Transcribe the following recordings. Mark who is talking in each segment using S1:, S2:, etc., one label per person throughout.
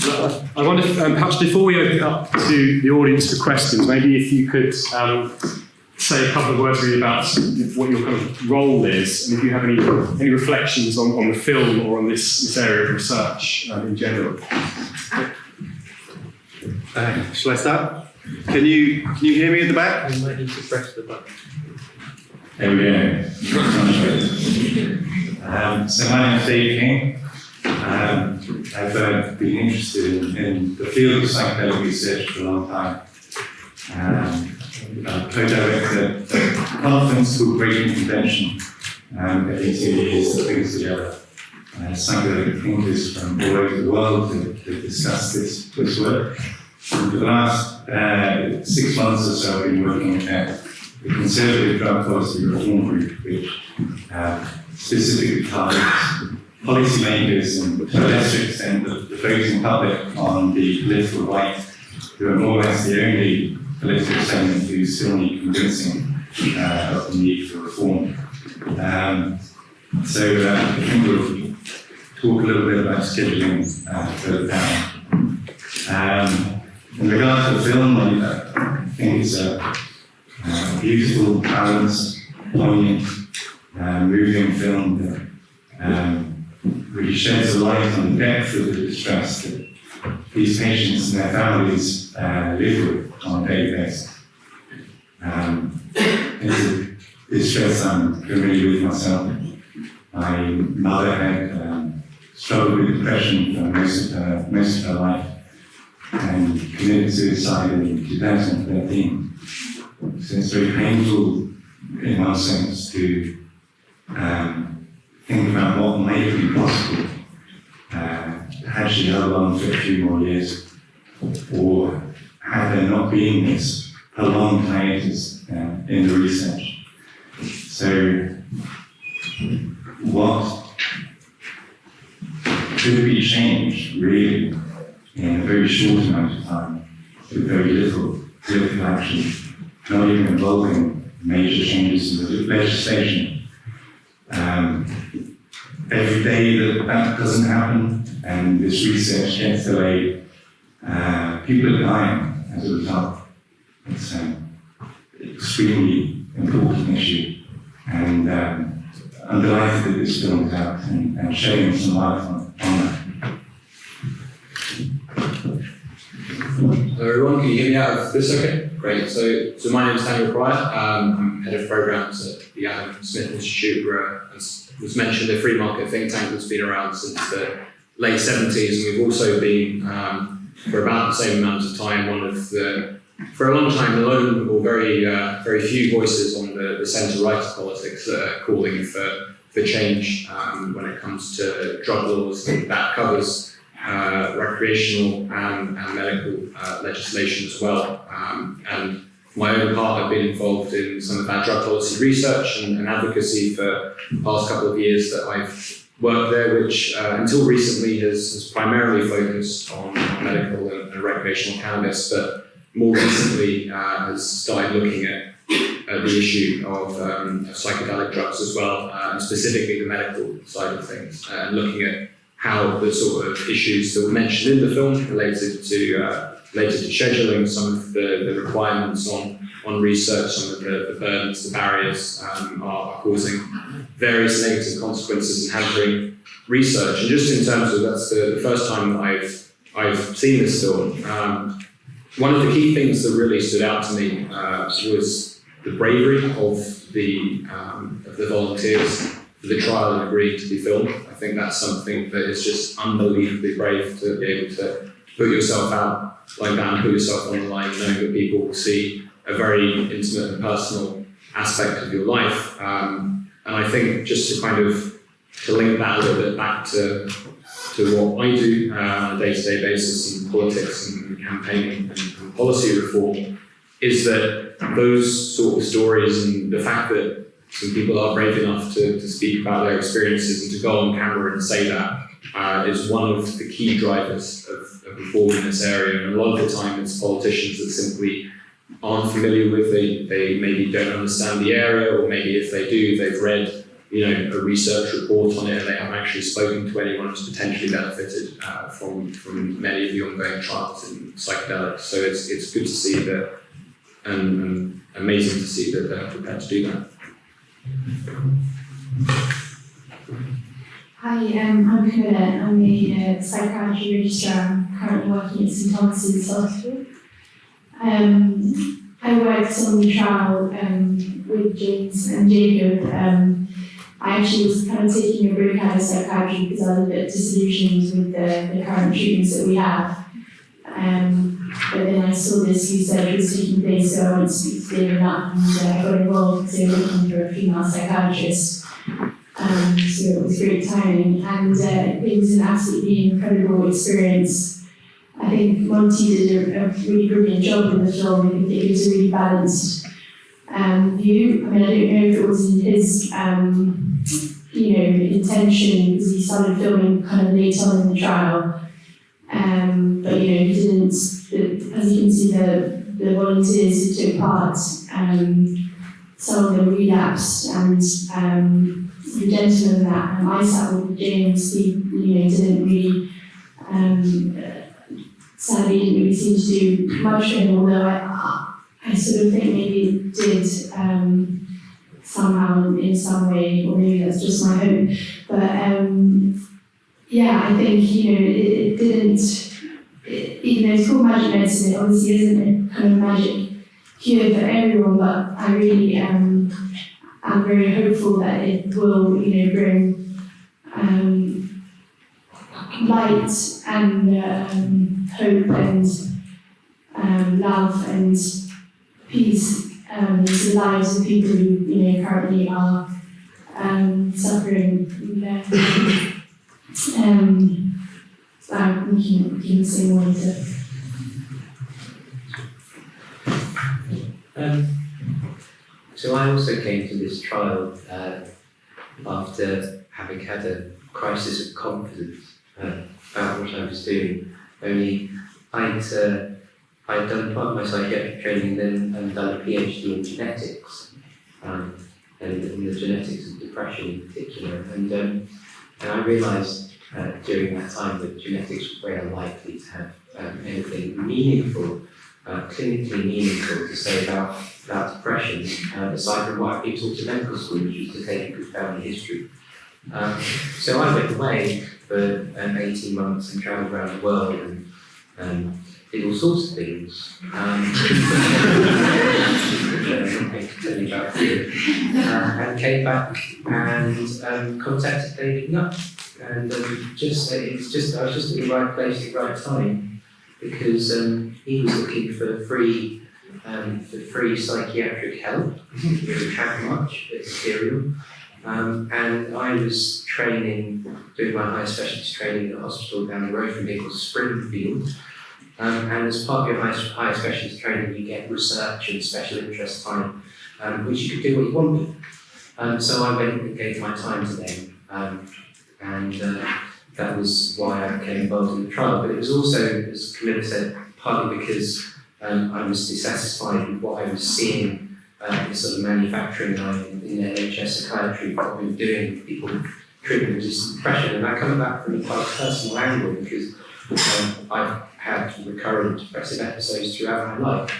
S1: I wonder if, perhaps before we open up to the audience for questions, maybe if you could say a couple of words really about what your kind of role is, and if you have any reflections on the film or on this area of research in general.
S2: Shall I start? Can you hear me at the back?
S3: You might need to press the button.
S4: There we go. So my name is Dave King. I've been interested in the field of psychedelic research for a long time. I'm co-director at a conference called Breaking Convention every 2 years that brings together psychedelic thinkers from all over the world to discuss this work. And for the last 6 months or so, I've been working at the Conservative Drug Policy Reform Group, which specifically targets policymakers and to a lesser extent the focusing public on the political right, who are more or less the only political segment who still need convincing of the need for reform. So I think we'll talk a little bit about scheduling further down. In regard to the film, I think it's a beautiful, balanced, poignant, moving film that really sheds a light on the depth of the distress that these patients and their families live with on a daily basis. It's a distress I'm familiar with myself. My mother had struggled with depression for most of her life and committed suicide in 2013. So it's very painful in one sense to think about what might have been possible had she held on for a few more years, or had there not been this prolonged hiatus in the research. So what could be changed really in a very short amount of time with very little political action, not even involving major changes in the legislation? Every day that doesn't happen and this research gets delayed, people are dying as a result. It's an extremely important issue, and I'm delighted that this film is out and shedding some light on that.
S3: Hello everyone, can you hear me out of this okay? Great, so my name is Daniel Pryor. I'm head of programs at the Adam Smith Institute, where, as was mentioned, a free market think tank that's been around since the late 70s, and we've also been, for about the same amount of time, for a long time, the lone or very few voices on the centre-right of politics that are calling for change when it comes to drug laws that covers recreational and medical legislation as well. And for my own part, I've been involved in some of our drug policy research and advocacy for the past couple of years that I've worked there, which until recently has primarily focused on medical and recreational cannabis, but more recently has started looking at the issue of psychedelic drugs as well, and specifically the medical side of things, and looking at how the sort of issues that were mentioned in the film related to scheduling, some of the requirements on research, some of the burdens, the barriers are causing various negative consequences and hampering research. And just in terms of, that's the first time that I've seen this film, one of the key things that really stood out to me was the bravery of the volunteers for the trial and agreeing to be filmed. I think that's something that is just unbelievably brave, to be able to put yourself out like that and put yourself on the line, knowing that people will see a very intimate and personal aspect of your life. And I think just to kind of to link that a little bit back to what I do on a day-to-day basis in politics and campaigning and policy reform, is that those sort of stories and the fact that some people are brave enough to speak about their experiences and to go on camera and say that is one of the key drivers of reform in this area. And a lot of the time it's politicians that simply aren't familiar with, they maybe don't understand the area, or maybe if they do, they've read a research report on it, and they haven't actually spoken to anyone who's potentially benefited from many of the ongoing trials in psychedelics. So it's good to see that, and amazing to see that they're prepared to do that.
S5: Hi, I'm Camilla. I'm a psychiatry registrar. I'm currently working at St Thomas's Hospital. I worked on the trial with James and Jacob. I actually was kind of taking a break out of psychiatry because I was a bit disillusioned with the current treatments that we have. But then I saw this research was taking place, so I went to speak to David up, and I got involved because they were looking for a female psychiatrist. So it was great timing, and it was an absolutely incredible experience. I think Monty did a really brilliant job in the film. I think it was a really balanced view. I mean, I don't know if it was in his, intention, because he started filming kind of late on in the trial. But he didn't. As you can see, the volunteers who took part, some of them relapsed, and the gentleman that I sat with, James, he didn't really. Sadly, didn't really seem to do much for him, although I sort of think maybe it did somehow in some way, or maybe that's just my hope. But I think it didn't. Even though it's called magic medicine, it obviously isn't a kind of magic cure for everyone. But I really I'm very hopeful that it will bring light and hope and love and peace into the lives of people who currently are suffering. So I'm looking the same way
S6: So I also came to this trial after having had a crisis of confidence about what I was doing. Only I'd done part of my psychiatric training then and done a PhD in genetics, and in the genetics of depression in particular. And I realised during that time that genetics was very unlikely to have anything meaningful, clinically meaningful to say about depression, aside from what I'd been taught in medical school, which was to take a good family history. So I went away for 18 months and travelled around the world and did all sorts of things. And came back and contacted David Nutt. And I was just at the right place at the right time, because he was looking for free psychiatric help. He didn't have much Imperial. And I was doing my higher specialist training in a hospital down the road from here called Springfield. And as part of your higher specialist training, you get research and special interest time, which you could do what you wanted. So I went and gave my time to them. And that was why I became involved in the trial. But it was also, as Camilla said, partly because I was dissatisfied with what I was seeing in sort of manufacturing line in NHS psychiatry, what we were doing with people treatment with depression. And I come back from a quite personal angle, because I've had recurrent depressive episodes throughout my life.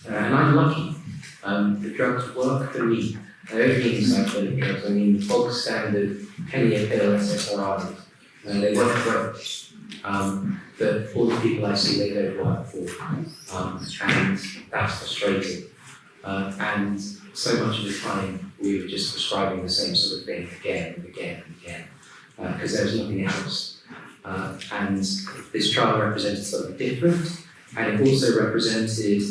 S6: And I'm lucky. The drugs work for me. I don't mean psychedelic drugs, I mean the bog standard penny a pill SSRIs. They work great. But all the people I see, they don't work for. And that's frustrating. And so much of the time, we were just prescribing the same sort of thing again and again and again, because there was nothing else. And this trial represented something different, and it also represented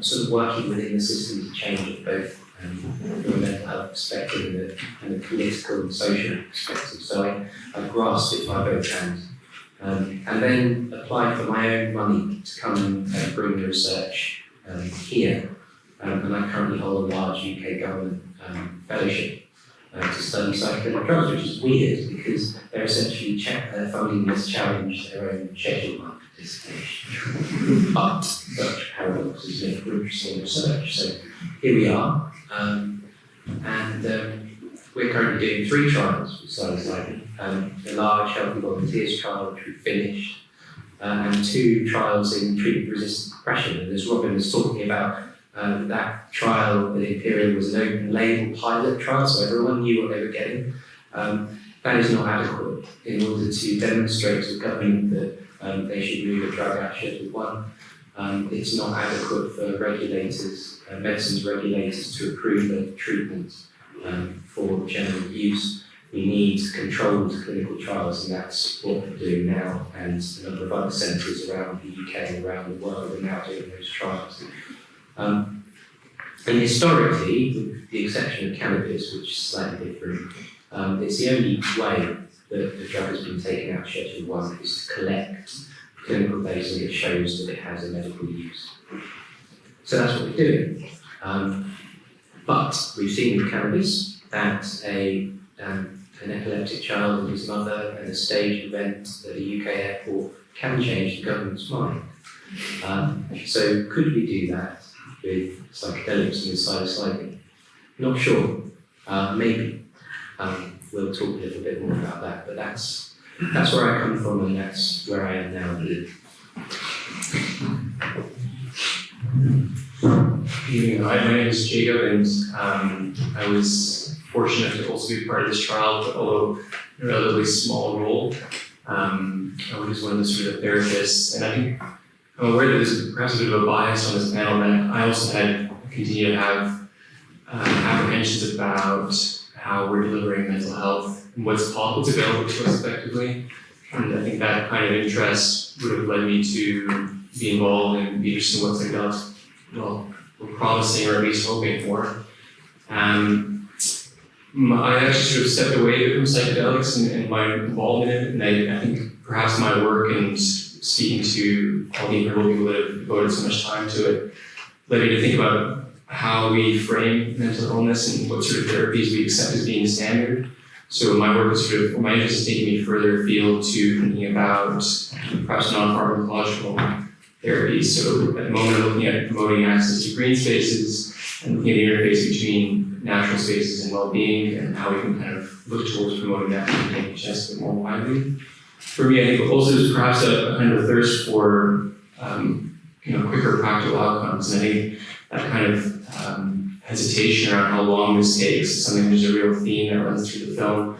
S6: sort of working within the system to change it, both from a mental health perspective and a political and social perspective. So I grasped it by both hands. And then applied for my own money to come and bring the research here. And I currently hold a large UK government fellowship to study psychedelic drugs, which is weird because they're essentially funding this challenge their own schedule of participation. But such paradoxes make for interesting research. So here we are. And we're currently doing 3 trials with psilocybin. The large healthy volunteers trial, which we finished, and 2 trials in treatment-resistant depression. And as Robin was talking about, that trial at Imperial was an open label pilot trial, so everyone knew what they were getting. That is not adequate in order to demonstrate to the government that they should move a drug out Schedule 1. It's not adequate for regulators, medicines regulators, to approve a treatment for general use. We need controlled clinical trials, and that's what we're doing now, and a number of other centres around the UK and around the world are now doing those trials. And historically, with the exception of cannabis, which is slightly different, it's the only way that the drug has been taken out of Schedule 1 is to collect clinical data that shows that it has a medical use. So that's what we're doing. But we've seen with cannabis that an epileptic child and his mother and a staged event at a UK airport can change the government's mind. So could we do that with psychedelics and with psilocybin? Not sure. Maybe. We'll talk a little bit more about that, but that's where I come from, and that's where I am now.
S7: Evening. Hi, my name is Jacob, and I was fortunate to also be part of this trial, but although in a relatively small role. I was one of the sort of therapists, and I think I'm aware that there's perhaps a bit of a bias on this panel, that I also continue to have apprehensions about how we're delivering mental health and what's available to us effectively. And I think that kind of interest would have led me to be involved and be interested in what psychedelics, were promising, or at least hoping for. I actually sort of stepped away from psychedelics and my involvement in it, and I think perhaps my work and speaking to all the incredible people that have devoted so much time to it led me to think about how we frame mental illness and what sort of therapies we accept as being standard. So my work is my interest is taking me further afield to thinking about perhaps non-pharmacological therapies. So at the moment I'm looking at promoting access to green spaces and looking at the interface between natural spaces and well-being, and how we can kind of look towards promoting that and making just a bit more widely. For me, I think also there's perhaps a kind of a thirst for quicker practical outcomes, and I think that kind of hesitation around how long this takes is something there's a real theme that runs through the film.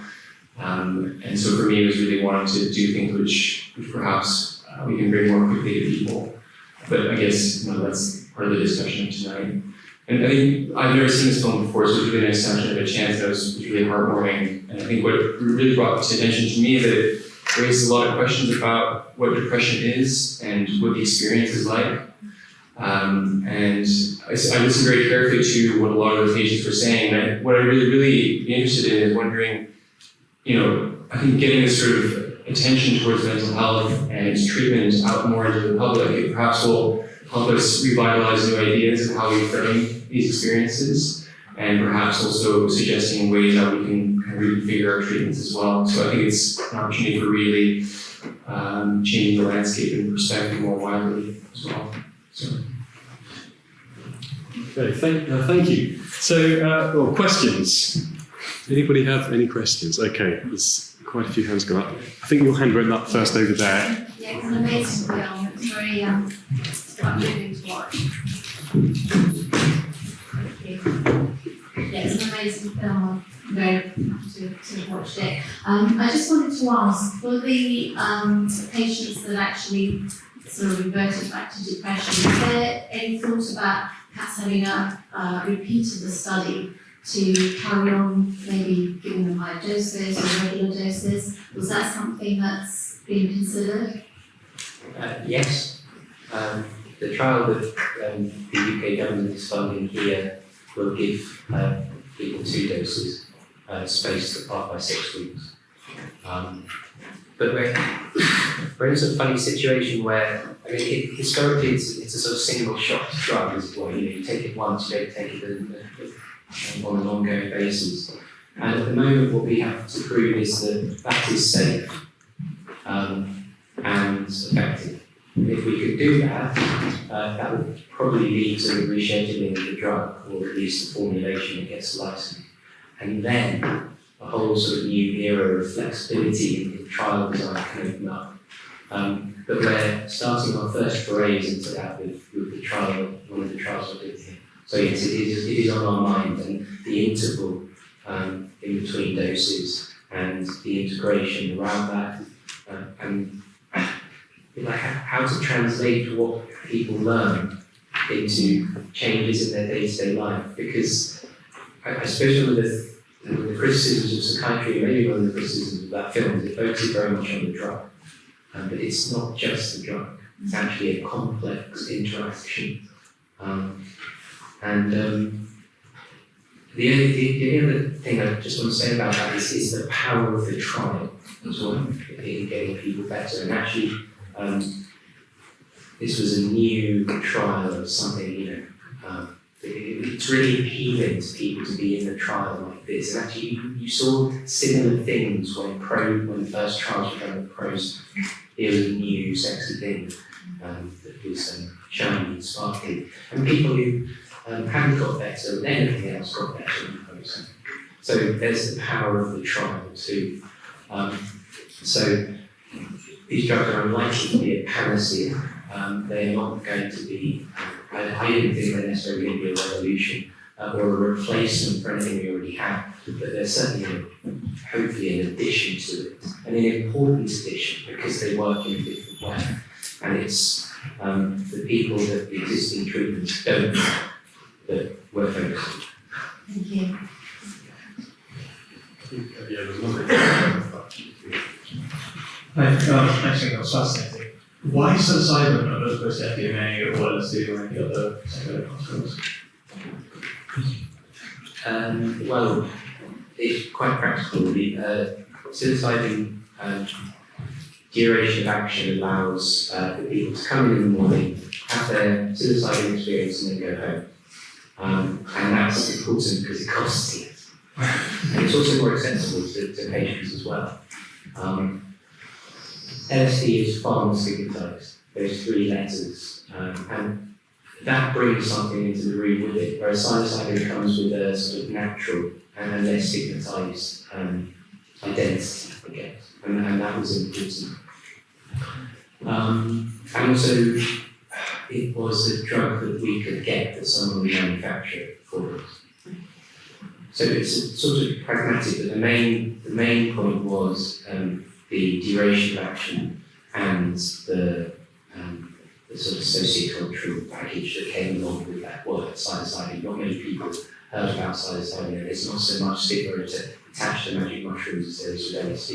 S7: And so for me, it was really wanting to do things which perhaps we can bring more quickly to people. But I guess that's part of the discussion tonight. And I think I've never seen this film before, so it was really nice to actually have a chance. That was really heartwarming. And I think what really brought to attention to me is that it raises a lot of questions about what depression is and what the experience is like. And I listened very carefully to what a lot of the patients were saying. And what I really be interested in is wondering, I think getting this sort of attention towards mental health and its treatment out more into the public, it perhaps will help us revitalize new ideas of how we frame these experiences, and perhaps also suggesting ways that we can kind of reconfigure our treatments as well. So I think it's an opportunity for really changing the landscape and perspective more widely as well. So.
S1: Okay, thank you. So, questions? Anybody have any questions? Okay, there's quite a few hands gone up. I think your hand went up first over there.
S8: Yeah, it's an amazing film. It's very quite moving to watch. Thank you. Yeah, it's an amazing film. I'm very happy to have watched it. I just wanted to ask, for the patients that actually sort of reverted back to depression, is there any thought about perhaps having a repeat of the study to carry on, maybe giving them higher doses or regular doses? Was that something that's been considered?
S6: Yes. The trial that the UK government is funding here will give people 2 doses, spaced apart by 6 weeks. But we're in a sort of funny situation where, historically it's a sort of single shot drug, as it were. You take it once, you don't take it on an ongoing basis. And at the moment, what we have to prove is that that is safe and effective. If we could do that, that would probably lead to the rescheduling of the drug, or at least the formulation that gets licensed. And then a whole sort of new era of flexibility in trial design can open up. But we're starting our first forays into that with the trial, one of the trials we're doing here. So yes, it is on our mind, and the interval in between doses and the integration around that, and like how to translate what people learn into changes in their day-to-day life. Because I suppose one of the criticisms of psychiatry, maybe one of the criticisms of that film, is it focuses very much on the drug. But it's not just the drug, it's actually a complex interaction. The other thing I just want to say about that is the power of the trial as well, in getting people better. And actually, this was a new trial of something, it's really appealing to people to be in a trial like this. And actually, you saw similar things when the first trials were done with pros. It was a new, sexy thing that was shiny and sparkly. And people who haven't got better with anything else got better in the pros. So there's the power of the trial too. So these drugs are unlikely to be a panacea. They're not going to be, I don't think they're necessarily going to be a revolution or a replacement for anything we already have, but they're certainly, hopefully, an addition to it, and an important addition because they work in a different way. And it's the people that the existing treatments don't that we're focused on.
S8: Thank you.
S9: I think that was fascinating. Why psilocybin as opposed to MDMA or LSD or any other psychedelic hospitals?
S6: Well, it's quite practical. The psilocybin duration of action allows the people to come in the morning, have their psilocybin experience, and then go home. And that's important because it costs less. And it's also more accessible to patients as well. LSD is far more stigmatized. There's 3 letters, and that brings something into the room with it, whereas psilocybin comes with a sort of natural and a less stigmatized identity, I guess, and that was important. And also, it was a drug that we could get that someone would manufacture for us. So it's sort of pragmatic, but the main point was the duration of action and the sort of sociocultural package that came along with that word, psilocybin. Not many people heard about psilocybin, and there's not so much stigma attached to magic mushrooms as there is with LSD.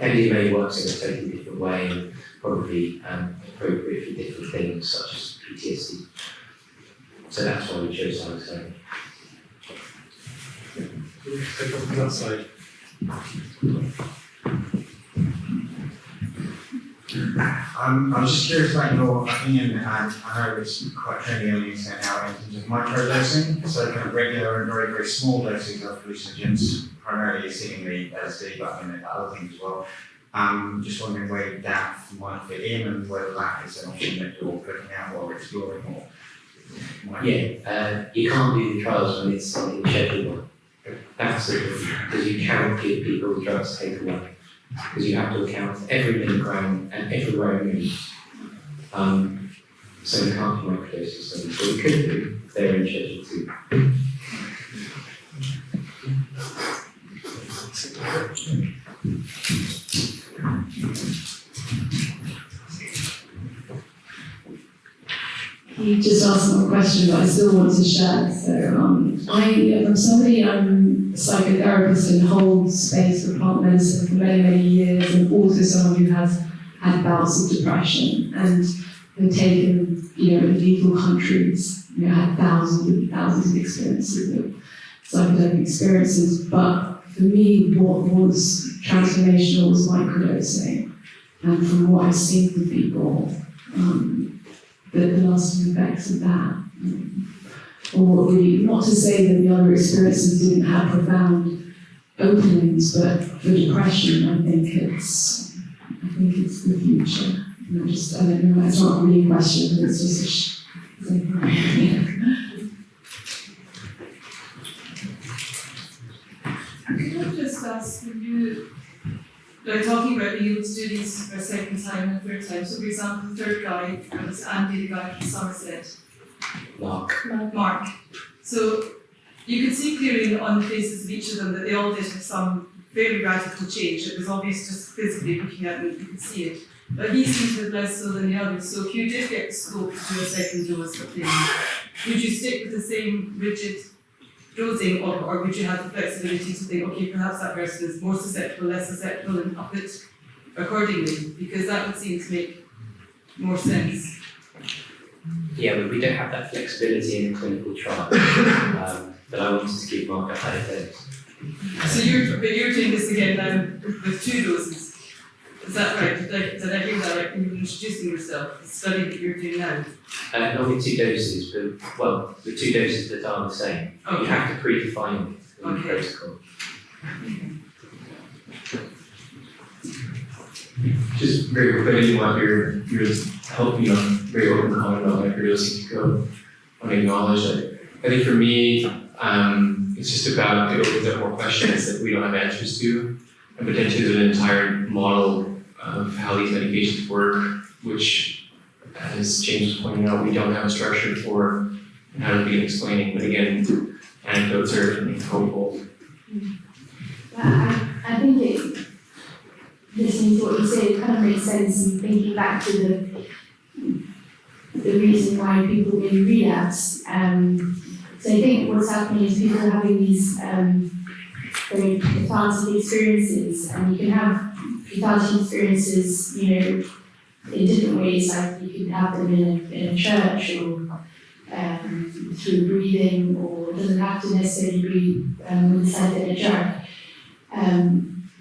S6: MDMA works in a totally different way and probably appropriate for different things such as PTSD. So that's why we chose psilocybin.
S1: Take off that side.
S10: I was just curious about your opinion, and I know it's quite trendy on the internet now in terms of microdosing, so kind of regular and very, very small doses of hallucinogens, primarily seemingly LSD, but I mean other things as well. Just wondering where that might fit in and whether that is an option that you're looking at or exploring or.
S6: Yeah, you can't do the trials when it's in Schedule 1. That's the thing, because you cannot give people the drugs to take away. Because you have to account for every milligram and everywhere it moves. So we can't do microdose studies, but we could do. They're in Schedule 2.
S5: You just asked me a question, but I still want to share. So, I'm somebody, I'm a psychotherapist and hold space for plant medicine for many, many years, and also someone who has had bouts of depression and have taken, in lethal countries, had thousands and thousands of experiences of psychedelic experiences. But for me, what was transformational was microdosing, and from what I've seen from people, the lasting effects of that. Or really, not to say that the other experiences didn't have profound openings, but for depression, I think it's the future. And I don't know, it's not really a question, but it's just
S11: Can I just ask like talking about being able to do these for a second time and a third time. So for example, the third guy, that was Andy, the guy from Somerset. Mark. So you could see clearly on the faces of each of them that they all did have some very radical change. It was obvious just physically looking at them, you could see it. But he seems to have less so than the others. So if you did get the scope to do a second dose of things, would you stick with the same rigid dosing, or would you have the flexibility to think, okay, perhaps that person is more susceptible, less susceptible, and up it accordingly? Because that would seem to make more sense.
S6: Yeah, but we don't have that flexibility in a clinical trial. But I wanted to keep Mark at high dose.
S11: So you're doing this again now with 2 doses. Is that right? Did I hear that right when you were introducing yourself, the study that you're doing now?
S6: Not with 2 doses, but, well, the 2 doses that are the same.
S11: Okay.
S6: You have to predefine it in the
S11: Okay.
S6: protocol.
S7: Just very quickly, what you're helping very open comment about microdosing to go on acknowledge it. I think for me, it's just about it opens up more questions that we don't have answers to, and potentially there's an entire model of how these medications work, which, as James was pointing out, we don't have a structure for and how to begin explaining. But again, anecdotes are hopeful.
S5: I think it, listening to what you say, it kind of makes sense, and thinking back to the reason why people may relapse. So I think what's happening is people are having these very cathartic experiences, and you can have cathartic experiences, you know, in different ways. Like you can have them in a church, or through breathing, or it doesn't have to necessarily be with a psychedelic drug.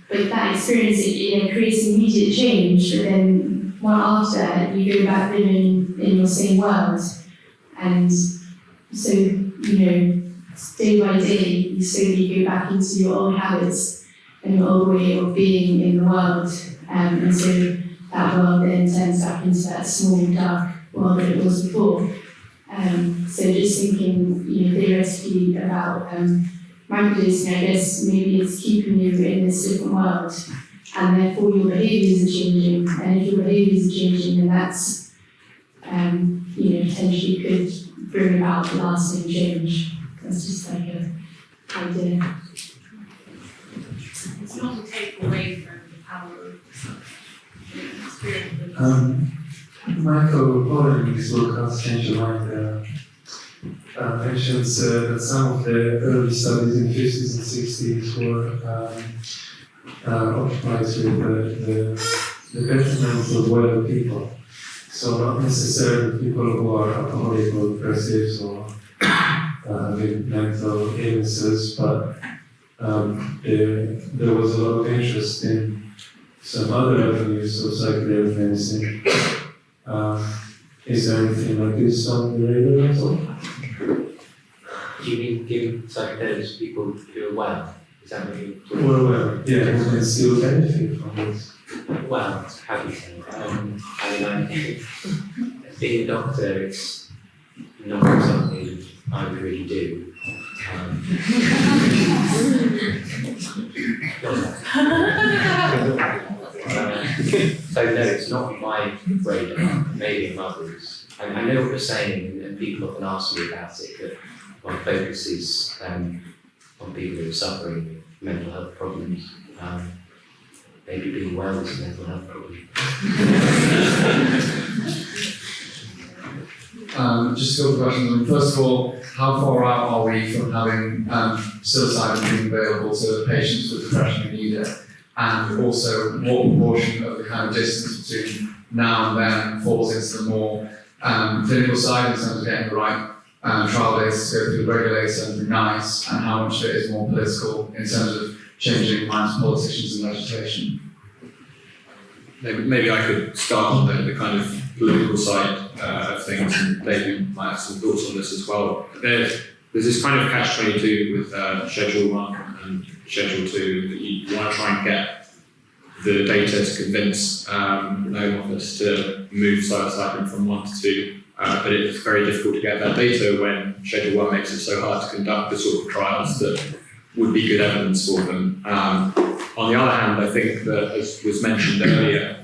S5: But that experience, it creates immediate change, but then one after that, you go back living in your same world. And so, you know, day by day, you slowly go back into your old habits and your old way of being in the world. And so that world then turns back into that small, dark world that it was before. So just thinking, you know, theoretically about microdosing, I guess maybe it's keeping you in this different world, and therefore your behaviours are changing. And if your behaviours are changing, then that's, you know, potentially could bring about lasting change. That's just like an idea.
S11: It's not to take away from the power of the experience.
S12: Michael already spoke about change of mind. Mentioned that some of the early studies in the 50s and 60s were occupied with the betterment of well people. So not necessarily people who are alcoholic or depressive or with mental illnesses, but there was a lot of interest in some other avenues of psychedelic medicine. Is there anything like this on the radar at all?
S6: Do you mean giving psychedelics to people who are well? Is that what you're talking
S12: about? Well, yeah, who can still benefit from this.
S6: Well, how do you say? I mean, being a doctor, it's not something I would really do. So no, it's not my radar, maybe in others. I know what you're saying, and people often ask me about it, but my focus is on people who are suffering with mental health problems. Maybe being well is a mental health problem.
S13: Just a couple of questions. First of all, how far out are we from having psilocybin being available to patients with depression who need it? And also, what proportion of the kind of distance between now and then falls into the more clinical side in terms of getting the right trial data to go through the regulator and through NICE, and how much of it is more political in terms of changing minds of politicians and legislation?
S3: Maybe I could start on the kind of political side of things, and David might have some thoughts on this as well. There's this kind of catch-22 with Schedule 1 and Schedule 2, that you want to try and get the data to convince Home Office to move psilocybin from 1 to 2, but it's very difficult to get that data when Schedule 1 makes it so hard to conduct the sort of trials that would be good evidence for them. On the other hand, I think that, as was mentioned earlier,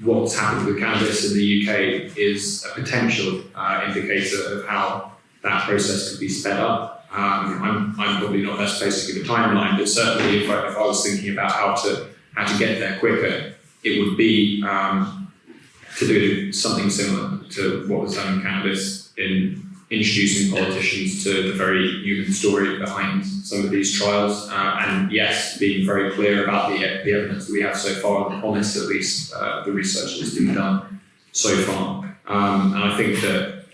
S3: what's happened with cannabis in the UK is a potential indicator of how that process could be sped up. I'm probably not best placed to give a timeline, but certainly if I was thinking about how to get there quicker, it would be to do something similar to what was done in cannabis in introducing politicians to the very human story behind some of these trials, and yes, being very clear about the evidence that we have so far, the promise at least, the research that's been done so far. And I think that,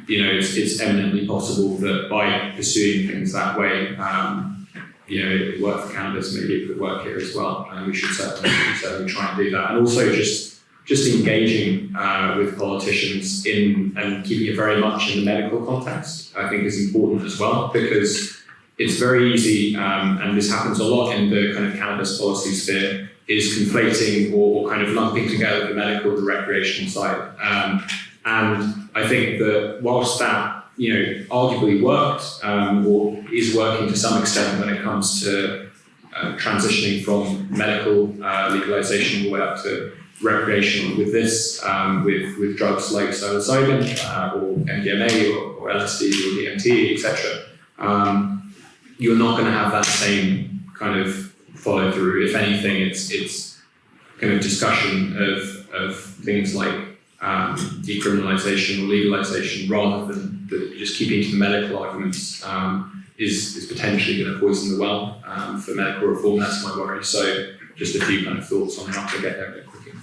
S3: you know, it's eminently possible that by pursuing things that way, you know, it worked for cannabis, maybe it could work here as well, and we should certainly try and do that. And also just engaging with politicians and keeping it very much in the medical context, I think is important as well, because it's very easy, and this happens a lot in the kind of cannabis policy sphere, is conflating or kind of lumping together the medical, the recreational side. And I think that whilst that, you know, arguably worked, or is working to some extent when it comes to transitioning from medical legalization all the way up to recreational with this, with drugs like psilocybin or MDMA or LSD or DMT, etc. You're not going to have that same kind of follow through. If anything, it's kind of discussion of things like decriminalization or legalization rather than just keeping to the medical arguments is potentially going to poison the well for medical reform. That's my worry. So just a few kind of thoughts on how to get there a bit quicker.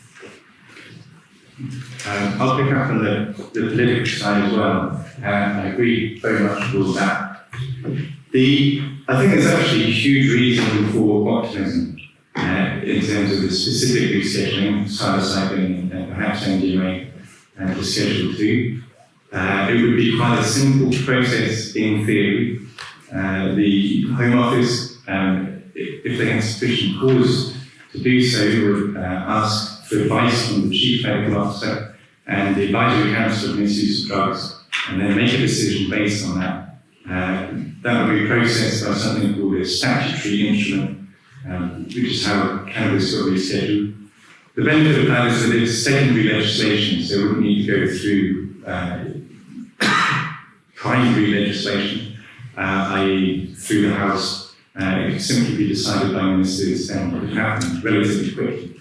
S4: I'll pick up on the political side as well. I agree very much with all that. I think there's actually a huge reason for optimism in terms of the specific rescheduling, psilocybin and perhaps MDMA to Schedule 2. It would be quite a simple process in theory. The Home Office, if they had sufficient cause to do so, would ask for advice from the Chief Medical Officer and the Advisory Council of Misuse of Drugs, and then make a decision based on that. That would be processed by something called a statutory instrument, which is how cannabis got rescheduled. The benefit of that is that it's secondary legislation, so it wouldn't need to go through primary legislation, i.e. through the House. It could simply be decided by ministers and it would happen relatively quickly.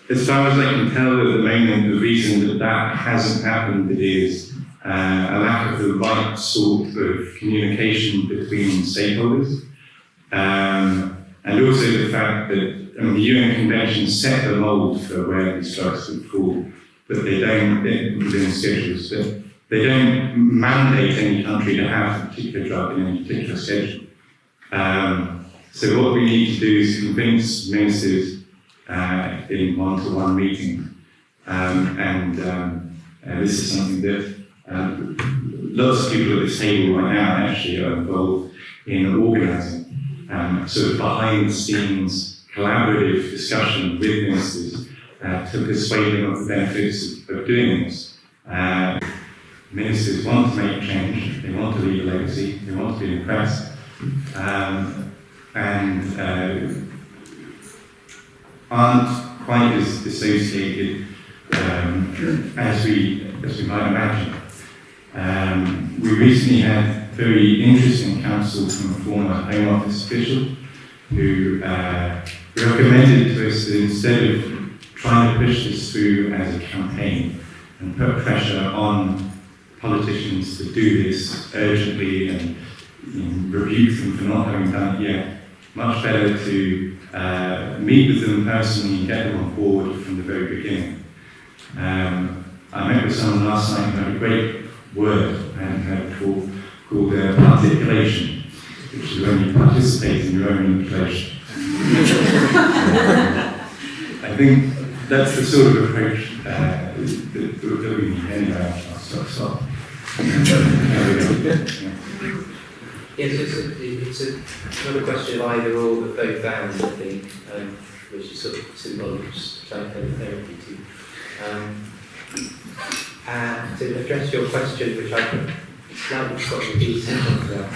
S4: As far as I can tell at the moment, the reason that hasn't happened is a lack of the right sort of communication between stakeholders, and also the fact that the UN Convention set the mould for where these drugs would fall, but they don't, within schedules, but they don't mandate any country to have a particular drug in any particular schedule. So what we need to do is convince ministers in one-to-one meetings, and this is something that lots of people at this table right now actually are involved in organising, sort of behind-the-scenes collaborative discussion with ministers to persuade them of the benefits of doing this. Ministers want to make change, they want to leave a legacy, they want to be impressed, and aren't quite as dissociated as we might imagine. We recently had very interesting counsel from a former Home Office official who recommended to us that instead of trying to push this through as a campaign and put pressure on politicians to do this urgently and rebuke them for not having done it yet, much better to meet with them personally and get them on board from the very beginning. I met with someone last night who had a great word I hadn't heard before called articulation, which is when you participate in your own manipulation. I think that's the sort of approach that we need anyway. I'll stop.
S6: Yes, it's not a question of either or, but both and, I think, which is sort of symbolic of psychotherapy too. And to address your question, which I now we've got the detail of that,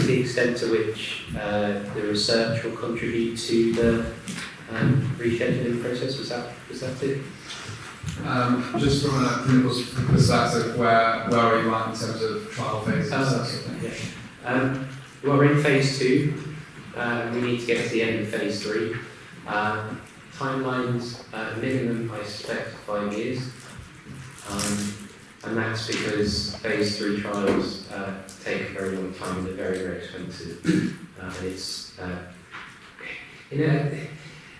S6: the extent to which the research will contribute to the rescheduling process, was that it?
S13: Just from a clinical perspective, where are you at in terms of trial phases? That sort of thing?
S6: Yeah. Well, we're in phase 2. We need to get to the end of phase 3. Timelines, minimum, I suspect, 5 years. And that's because phase 3 trials take a very long time and they're very, very expensive. And it's,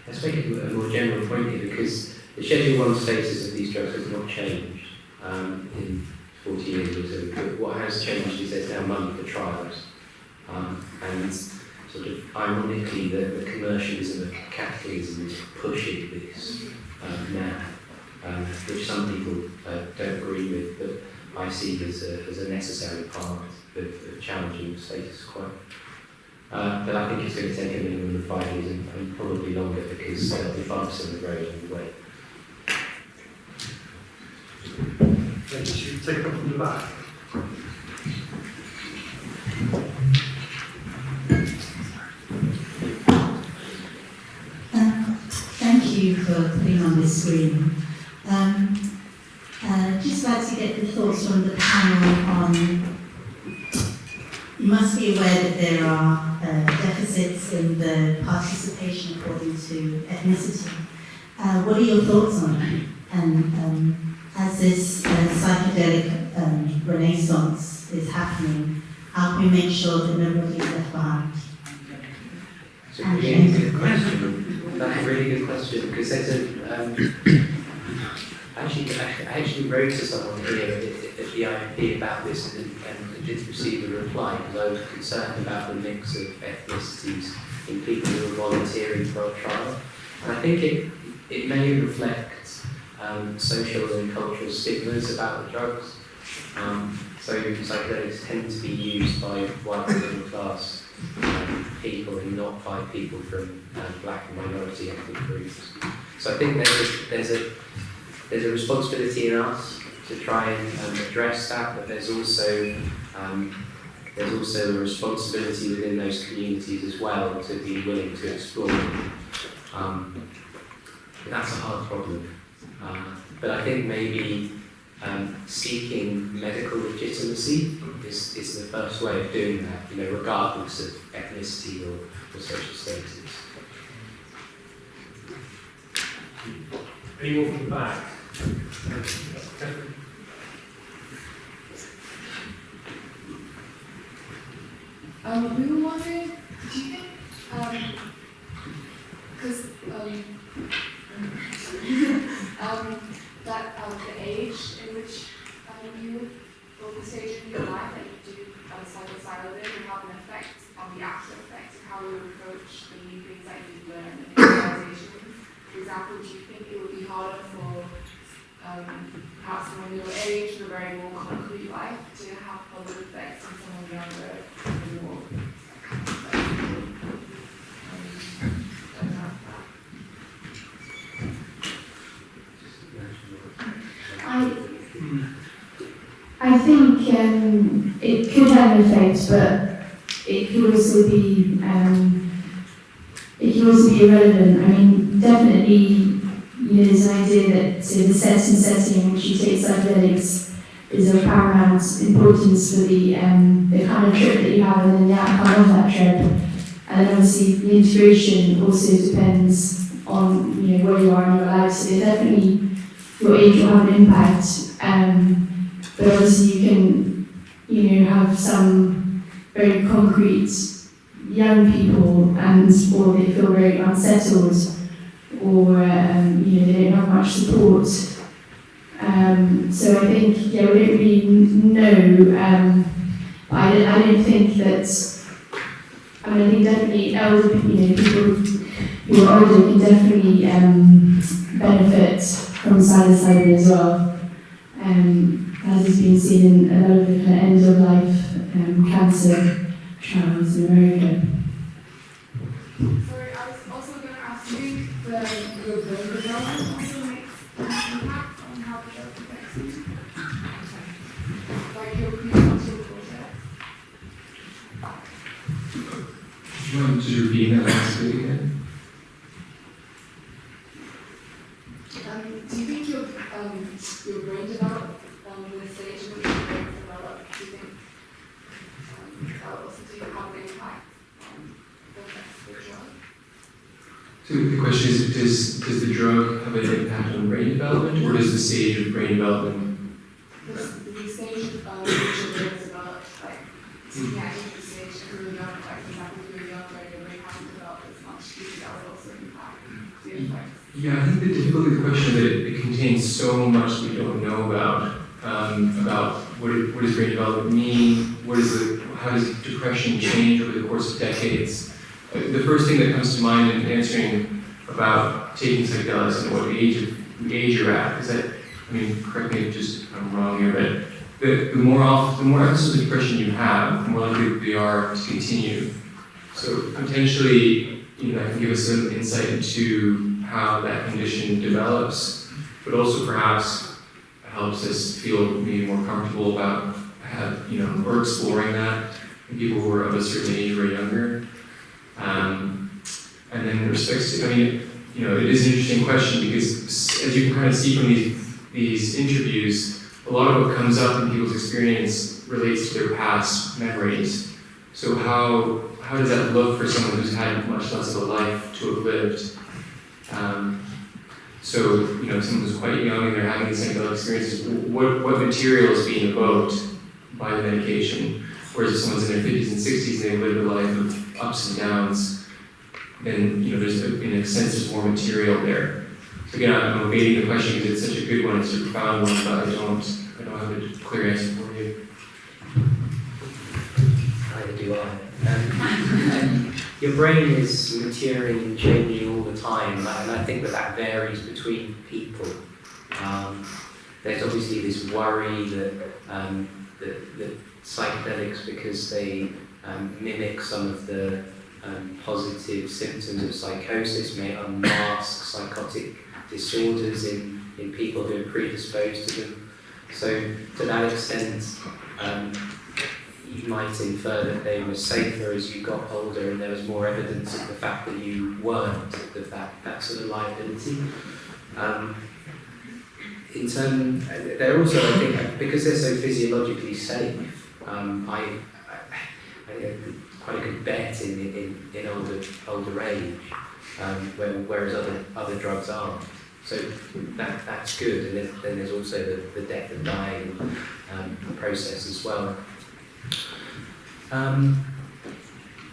S6: let's make it a more general point here, because the Schedule 1 status of these drugs has not changed in 40 years or so. But what has changed is there's now money for trials. And sort of ironically, the commercialism of capitalism is pushing this now, which some people don't agree with, but I see as a necessary part of challenging the status quo. But I think it's going to take a minimum of 5 years and probably longer, because the bumps in the road on the way.
S2: Should we take up from the back?
S14: Thank you for putting on this screen. Just like to get the thoughts from the panel on, you must be aware that there are deficits in the participation according to ethnicity. What are your thoughts on that? And as this psychedelic renaissance is happening, how can we make sure that nobody is left behind?
S6: It's a really good question. That's a really good question, because there's I actually wrote to someone here at the IMP about this and did receive a reply, because I was concerned about the mix of ethnicities in people who are volunteering for a trial. And I think it may reflect social and cultural stigmas about the drugs. So psychedelics tend to be used by white middle class people and not by people from black and minority ethnic groups. So I think there's a responsibility in us to try and address that, but there's also a responsibility within those communities as well to be willing to explore them. That's a hard problem. But I think maybe seeking medical legitimacy is the first way of doing that, regardless of ethnicity or social status.
S1: Any more from the back?
S11: We were wondering, do you think, because that the age in which you, or the stage in your life that you do psilocybin will have an effect on the actual effect of how you approach the new things that you learn and improvisations? For example, do you think it would be harder for perhaps someone your age with a very more concrete life to have positive effects on someone younger and more
S5: I think it could have an effect, but it could also be irrelevant. I mean, definitely, there's an idea that the setting in which you take psychedelics is of paramount importance for the kind of trip that you have and then the outcome of that trip. And then obviously the integration also depends on where you are in your life. So definitely your age will have an impact. But obviously you can, have some very concrete young people or they feel very unsettled or, they don't have much support. So I think, we don't really know, but I don't think that, I think definitely elder people who are older can definitely benefit from psilocybin as well. As has been seen in a lot of the kind of end-of-life cancer trials in America.
S11: Sorry, I was also going to ask you, your brain development also makes an impact on how the drug affects you? Like your
S7: Just repeating that last bit again.
S15: Do you think your brain developed with the stage in which your brain developed? Do you think that will also have an impact on the drug?
S7: So the question is, does the drug have an impact on brain development, or does the stage of brain development?
S15: The stage of which your brain developed, like psychiatric stage, if you're young, like for example, if you're younger and your brain hasn't developed as much, do you think that would also impact the effects?
S7: Yeah, I think the difficulty of the question is that it contains so much we don't know about what does brain development mean, how does depression change over the course of decades. The first thing that comes to mind in answering about taking psychedelics and what age you're at is that, I mean, correct me if I'm wrong here, but the more episodes of depression you have, the more likely they are to continue. So potentially, that can give us some insight into how that condition develops, but also perhaps helps us feel maybe more comfortable about or exploring that in people who are of a certain age or younger. And then in respects to, it is an interesting question because as you can kind of see from these interviews, a lot of what comes up in people's experience relates to their past memories. So how does that look for someone who's had much less of a life to have lived? So, someone who's quite young and they're having these psychedelic experiences, what material is being evoked by the medication? Whereas if someone's in their 50s and 60s and they've lived a life of ups and downs, then, there's, in a sense, there's more material there. So again, I'm evading the question because it's such a good one, it's a profound one, but I don't have a clear answer for you.
S6: Neither do I. Your brain is maturing and changing all the time, and I think that varies between people. There's obviously this worry that psychedelics, because they mimic some of the positive symptoms of psychosis, may unmask psychotic disorders in people who are predisposed to them. So to that extent, you might infer that they were safer as you got older and there was more evidence of the fact that you weren't, of that sort of liability. They're also, I think, because they're so physiologically safe, I quite a good bet in older age, whereas other drugs aren't. So that's good, and then there's also the death and dying process as well.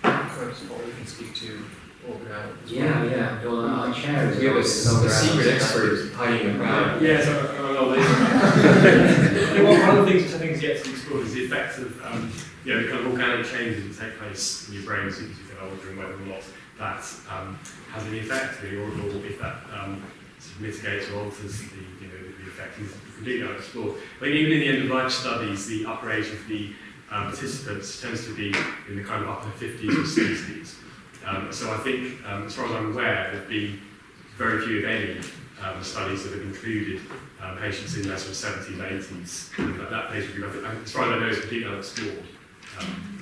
S7: Perhaps Paul, you can speak to organ.
S6: Yeah. Well, our chair is
S7: we have a secret expert hiding in the crowd.
S1: Yeah, so one of the things which I think is yet to be explored is the effects of the kind of organic changes that take place in your brain as you get older, and whether or not that has any effect, or if that sort of mitigates or alters the effect is completely unexplored. But even in the end-of-life studies, the upper age of the participants tends to be in the kind of upper 50s or 60s. So I think, as far as I'm aware, there have been very few, if any, studies that have included patients in their sort of 70s, 80s. That age would be, as far as I know, is completely unexplored.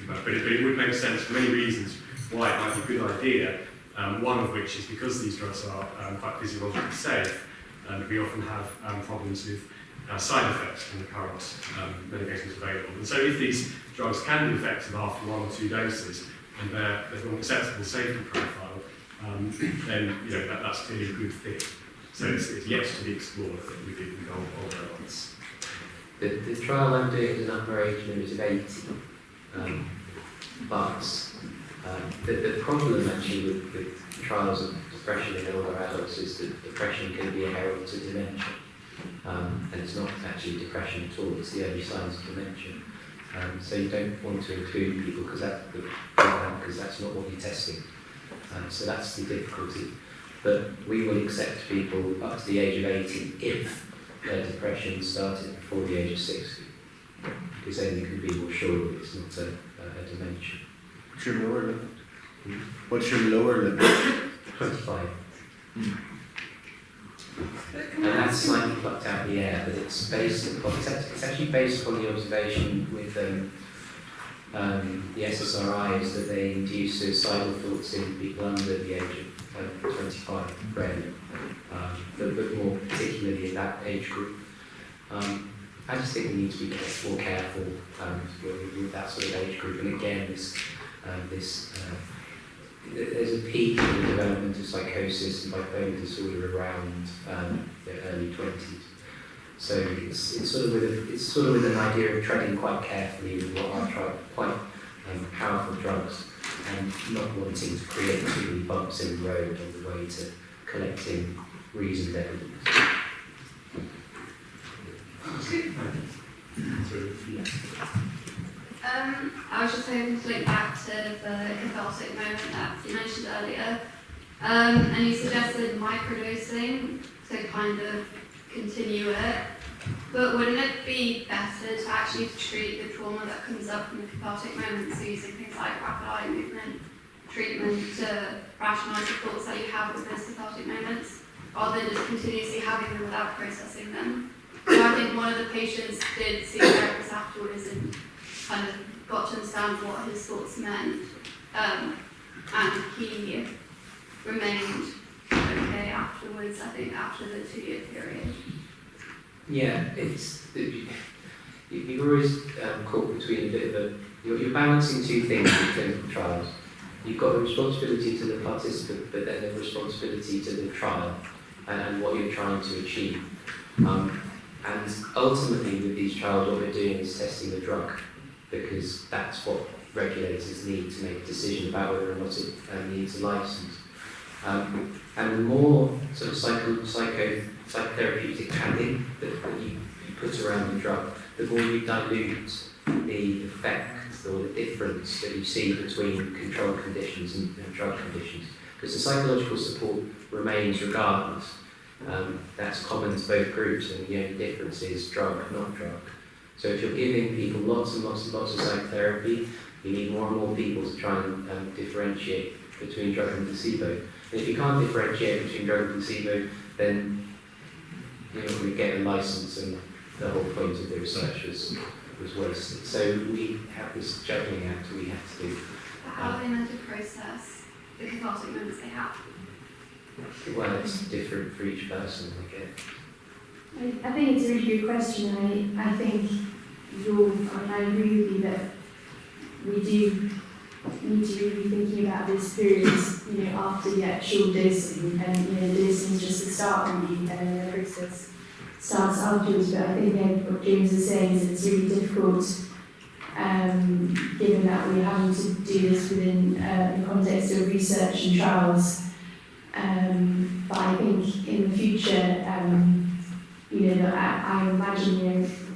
S1: But it would make sense for many reasons why it might be a good idea. One of which is because these drugs are quite physiologically safe, and we often have problems with side effects from the current medications available. And so if these drugs can be effective after 1 or 2 doses, and there's an acceptable safety profile, then that's clearly a good thing. So it's yet to be explored with the older ones.
S6: The trial I'm doing is an upper age limit of 80. But the problem actually with trials of depression in older adults is that depression can be a herald to dementia. And it's not actually depression at all, it's the early signs of dementia. So you don't want to include people because that's not what you're testing. So that's the difficulty. But we will accept people up to the age of 80 if their depression started before the age of 60. Because then you can be more sure that it's not a dementia.
S2: What's your lower limit? What's your lower limit?
S6: 25. And that's slightly plucked out of the air, but it's based upon, it's actually based upon the observation with the SSRIs that they induce suicidal thoughts in people under the age of 25, rarely, but more particularly in that age group. I just think we need to be more careful with that sort of age group. And again, there's a peak in the development of psychosis and bipolar disorder around the early 20s. So it's sort of with an idea of treading quite carefully with what are quite powerful drugs, and not wanting to create too many bumps in the road on the way to collecting reasoned evidence.
S15: I was just hoping to link back to the cathartic moment that you mentioned earlier. And you suggested microdosing to kind of continue it. But wouldn't it be better to actually treat the trauma that comes up from the cathartic moments using things like rapid eye movement treatment to rationalise the thoughts that you have with those cathartic moments, rather than just continuously having them without processing them? So I think one of the patients did see a therapist afterwards and kind of got to understand what his thoughts meant, and he remained okay afterwards, I think, after the 2-year period.
S6: Yeah, you're always caught between a bit of a, you're balancing two things in clinical trials. You've got a responsibility to the participant, but then a responsibility to the trial and what you're trying to achieve. And ultimately with these trials, what we're doing is testing the drug, because that's what regulators need to make a decision about whether or not it needs a license. And the more sort of psychotherapeutic padding that you put around the drug, the more you dilute the effect or the difference that you see between control conditions and drug conditions. Because the psychological support remains regardless. That's common to both groups, and the only difference is drug, not drug. So if you're giving people lots and lots and lots of psychotherapy, you need more and more people to try and differentiate between drug and placebo. And if you can't differentiate between drug and placebo, then you're not going to get a license, and the whole point of the research was wasted. So we have this juggling act we have to do.
S15: But how are they meant to process the cathartic moments they have?
S6: Well, it's different for each person, I guess.
S5: I think it's a really good question, and I think I agree with you that we do need to really be thinking about this period, after the actual dosing, and dosing is just the start really, and the process starts afterwards. But I think what James is saying is it's really difficult, given that we're having to do this within the context of research and trials. But I think in the future, I imagine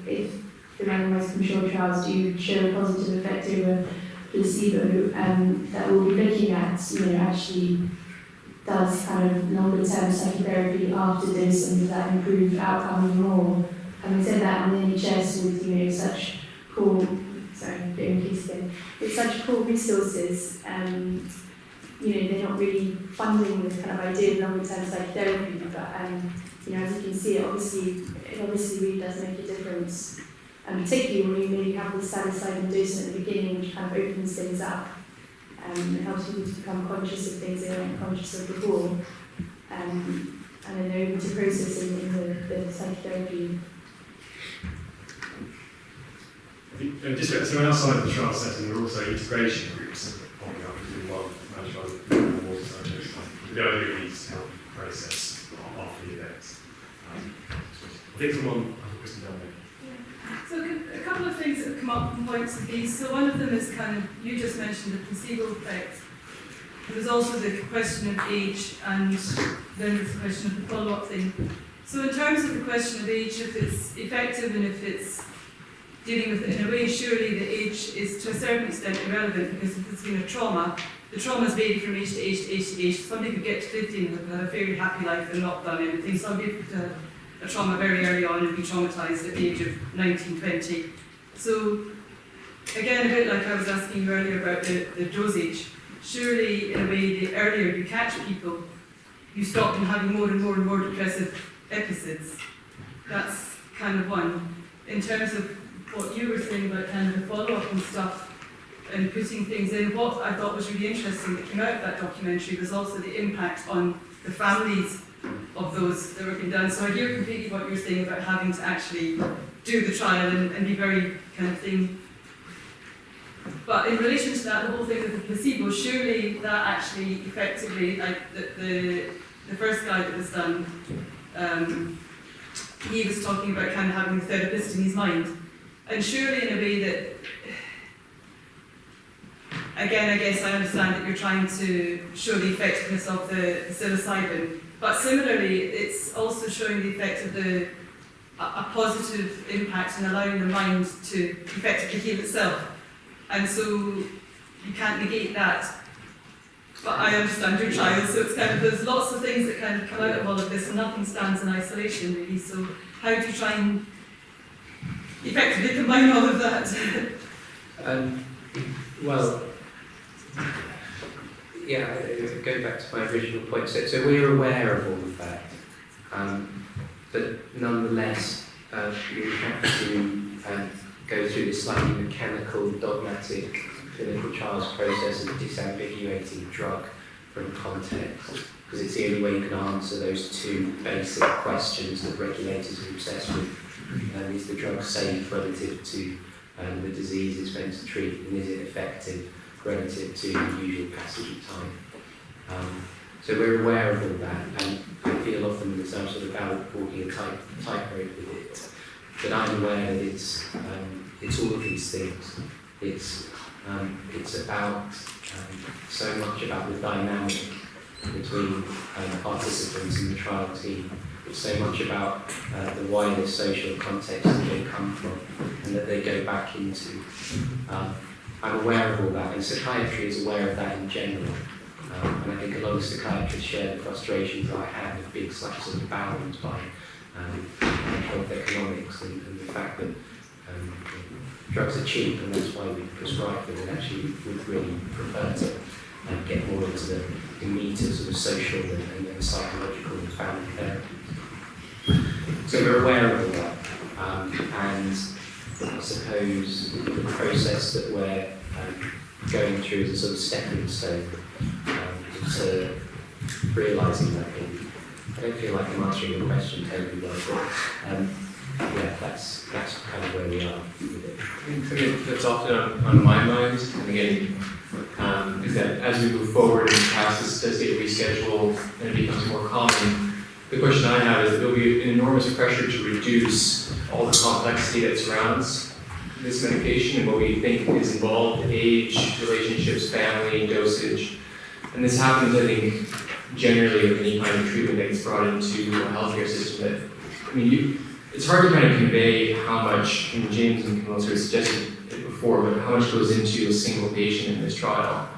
S5: if the randomized controlled trials do show a positive effect over placebo, that we'll be looking at, actually does kind of longer term psychotherapy after dosing, does that improve outcome even more? Having said that, on the NHS with such poor, with such poor resources, they're not really funding this kind of idea of longer term psychotherapy, but as you can see, it obviously really does make a difference. And particularly when you maybe have this psilocybin dosing at the beginning, which kind of opens things up, it helps people to become conscious of things they weren't conscious of before, and then they're able to process in the psychotherapy.
S1: So outside of the trial setting, there are also integration groups popping up as well, managed by the water scientists. The idea is to help process after the events. I think someone has a question down there.
S11: So a couple of things that have come up from points of these. So one of them is you just mentioned the placebo effect. There's also the question of age, and then there's the question of the follow-up thing. So in terms of the question of age, if it's effective and if it's dealing with it in a way, surely the age is to a certain extent irrelevant, because if it's been a trauma, the traumas vary from age to age to age to age. Somebody could get to 50 and have a very happy life and not done anything. Somebody could have a trauma very early on and be traumatised at the age of 19, 20. So again, a bit like I was asking you earlier about the dosage, surely in a way the earlier you catch people, you stop them having more and more and more depressive episodes. That's kind of one. In terms of what you were saying about kind of the follow-up and stuff, and putting things in. What I thought was really interesting that came out of that documentary was also the impact on the families of those that were being done. So I hear completely what you're saying about having to actually do the trial and be very kind of thing. But in relation to that, the whole thing with the placebo, surely that actually effectively, like the first guy that was done, he was talking about kind of having the therapist in his mind. And surely in a way that, again, I guess I understand that you're trying to show the effectiveness of the psilocybin, but similarly, it's also showing the effect of a positive impact in allowing the mind to effectively heal itself. And so you can't negate that. But I understand your trial, so it's kind of, there's lots of things that kind of come out of all of this, and nothing stands in isolation really. So how do you try and effectively combine all of that?
S6: Well, yeah, going back to my original point, so we're aware of all of that, but nonetheless, you have to go through this slightly mechanical, dogmatic clinical trials process of disambiguating drug from context, because it's the only way you can answer those two basic questions that regulators are obsessed with. Is the drug safe relative to the disease it's meant to treat, and is it effective relative to the usual passage of time? So we're aware of all that, and I feel often that I'm sort of about walking a tightrope with it. But I'm aware that it's all of these things. It's about so much about the dynamic between participants in the trial team. It's so much about the wider social context that they come from and that they go back into. I'm aware of all that, and psychiatry is aware of that in general. And I think a lot of psychiatrists share the frustrations that I have of being sort of bound by health economics and the fact that drugs are cheap, and that's why we prescribe them, and actually would really prefer to get more into the meat of sort of social and psychological and family therapy. So we're aware of all that, and I suppose the process that we're going through is a sort of stepping stone to realising that. I don't feel like I'm answering your question totally well, but yeah, that's kind of where we are with it.
S7: I think something that's often on my mind, and again, is that as we move forward and perhaps this does get rescheduled and it becomes more common, the question I have is that there'll be an enormous pressure to reduce all the complexity that surrounds this medication and what we think is involved: age, relationships, family, dosage. And this happens, I think, generally with any kind of treatment that gets brought into a healthcare system. That, I mean, it's hard to kind of convey how much, and James and Camilla sort of suggested it before, but how much goes into a single patient in this trial.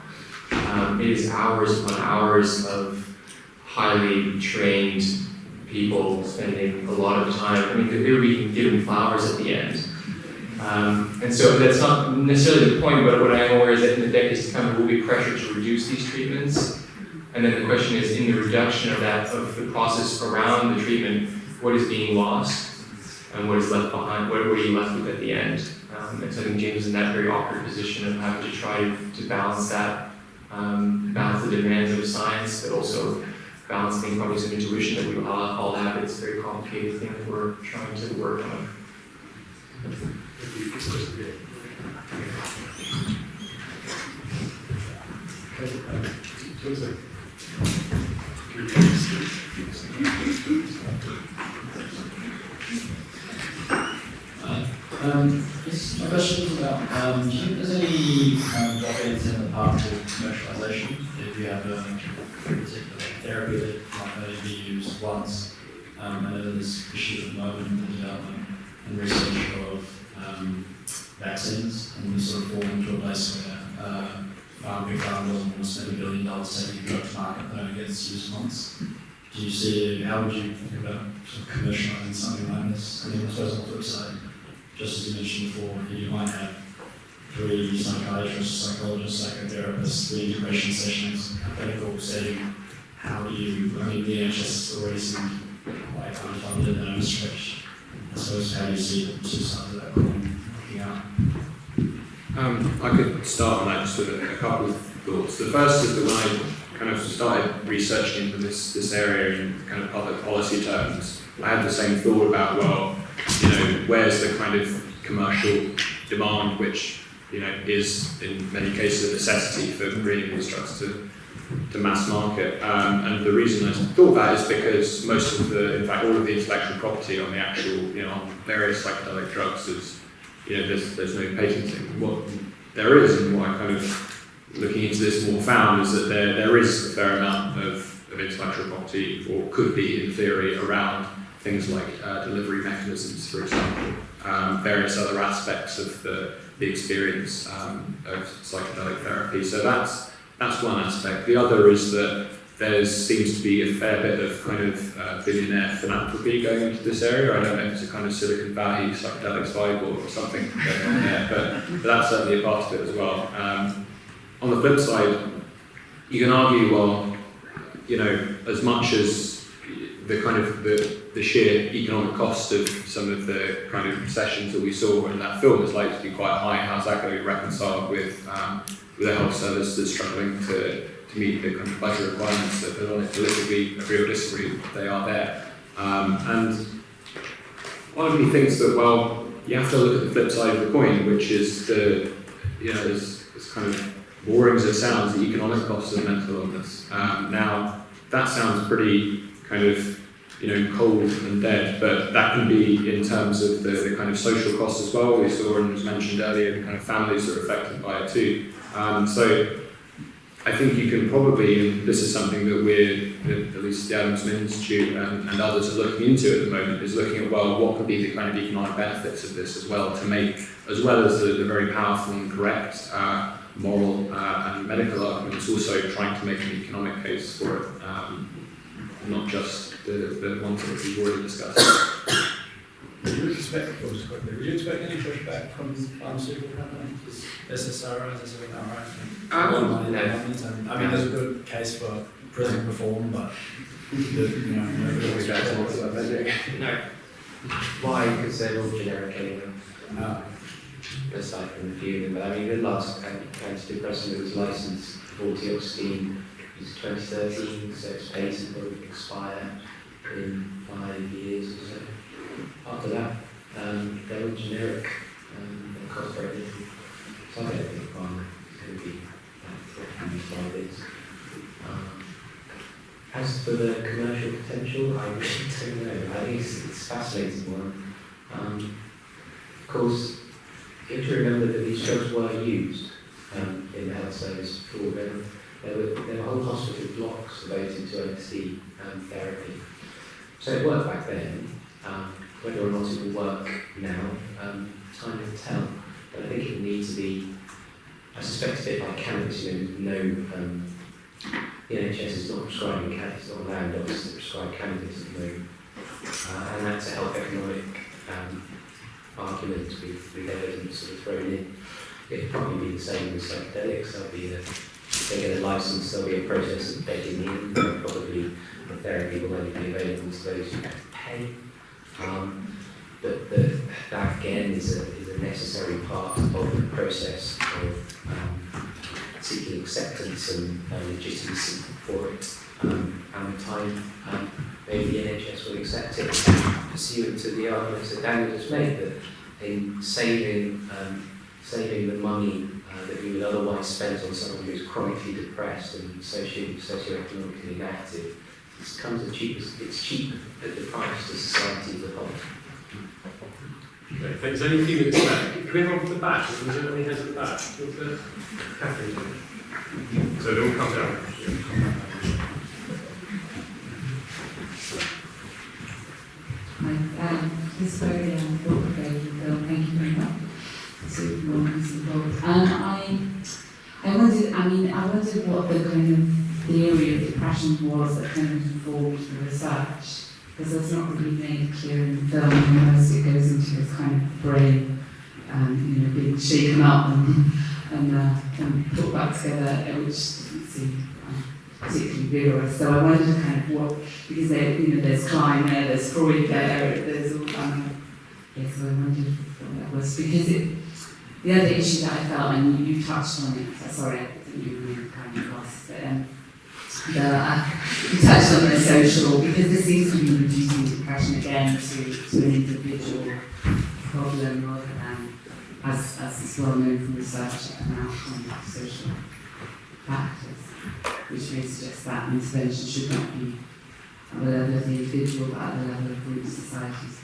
S7: It is hours upon hours of highly trained people spending a lot of time. I mean, they were being given flowers at the end. And so that's not necessarily the point, but what I am aware is that in the decades to come, there will be pressure to reduce these treatments. And then the question is, in the reduction of that, of the process around the treatment, what is being lost and what is left behind? What are you left with at the end? And so I think James is in that very awkward position of having to try to balance that, balance the demands of science, but also balancing probably some intuition that we all have. It's a very complicated thing that we're trying to work on.
S16: My question is about, do you think there's any drop-ins in the path of commercialisation? If you have a particular therapy that might only be used once, and then there's issue at the moment in the development and research of vaccines, and we sort of fall into a place where big pharma doesn't want to spend $1 billion taking a drug to market that only gets used once. Do you see, how would you think about sort of commercialising something like this? I mean, I suppose on the flip side, just as you mentioned before, you might have 3 psychiatrists, psychologists, psychotherapists, 3 integration sessions, a clinical setting. How do you, I mean, the NHS already seemed quite unfunded and overstretched. I suppose, how do you see the 2 sides of that coin working out?
S3: I could start on that just with a couple of thoughts. The first is that when I kind of started researching into this area in kind of public policy terms, I had the same thought about, well, you know, where's the kind of commercial demand, which, you know, is in many cases a necessity for bringing these drugs to mass market. And the reason I thought that is because most of in fact, all of the intellectual property on the actual, you know, on various psychedelic drugs is, you know, there's no patenting. What there is, and what I kind of looking into this more found, is that there is a fair amount of intellectual property, or could be in theory, around things like delivery mechanisms, for example, various other aspects of the experience of psychedelic therapy. So that's one aspect. The other is that there seems to be a fair bit of kind of billionaire philanthropy going into this area. I don't know if it's a kind of Silicon Valley psychedelics vibe or something going on there, but that's certainly a part of it as well. On the flip side, you can argue, well, you know, as much as the kind of the sheer economic cost of some of the kind of sessions that we saw in that film is likely to be quite high, how's that going to be reconciled with a health service that's struggling to meet the kind of budget requirements that on it politically agree or disagree, they are there. And part of me thinks that, well, you have to look at the flip side of the coin, which is you know, as kind of boring as it sounds, the economic costs of mental illness. Now, that sounds pretty kind of, you know, cold and dead, but that can be in terms of the kind of social costs as well. We saw, and was mentioned earlier, the kind of families that are affected by it too. So I think you can probably, and this is something that we're, at least the Adam Smith Institute and others are looking into at the moment, is looking at, well, what could be the kind of economic benefits of this as well, to make, as well as the very powerful and correct moral and medical arguments, also trying to make an economic case for it, not just the ones that we've already discussed.
S16: Would you expect any pushback from pharmaceutical companies? SSRIs, as we know, right?
S6: No.
S16: I mean, there's a good case for prison reform, but you know,
S6: no. Why? Because they're all generic anyway. Aside from a few of them, but I mean, the last antidepressant that was licensed, vortioxetine, was 2013, so its patent will expire in 5 years or so. After that, they're all generic, they cost very little. So I don't think pharma is going to be used by this. As for the commercial potential, I really don't know. I think it's a fascinating one. Of course, you have to remember that these drugs were used in the health service before. There were whole hospital blocks devoted to LSD therapy. So it worked back then. Whether or not it will work now, time will tell. But I think it will need to be, I suspect, a bit like cannabis. You know, the NHS is not prescribing cannabis, it's not allowing doctors to prescribe cannabis at the moment. And that's a health economic argument with evidence sort of thrown in. It'll probably be the same with psychedelics. They get a license, there'll be a process of bedding in, probably the therapy will only be available to those who have to pay. But that again is a necessary part of the process of seeking acceptance and legitimacy for it. And with time, maybe the NHS will accept it, pursuant to the arguments that Daniel just made, that in saving the money that we would otherwise spend on someone who's chronically depressed and socioeconomically inactive, it comes it's cheap at the price to society as a whole.
S1: Okay, thanks. Only a few minutes left. Can we have one from the back? Was there any hands at the back? Catherine. So they all come down.
S17: Hi, this is very thought-provoking film. Thank you very much. I wondered what the kind of theory of depression was that kind of informed the research, because that's not really made clear in the film. Most it goes into his kind of brain, being shaken up and put back together, which doesn't seem particularly vigorous. So I wondered kind of what, because there's Klein there, there's Freud there, there's all so I wondered what that was, because The other issue that I felt, and you touched on it, so sorry, I didn't even kind of cross, but you touched on the social, because this seems to be reducing depression again to an individual problem rather than, as is well known from research, an outcome of social factors, which may suggest that intervention should not be at the level of the individual, but at the level of group societies.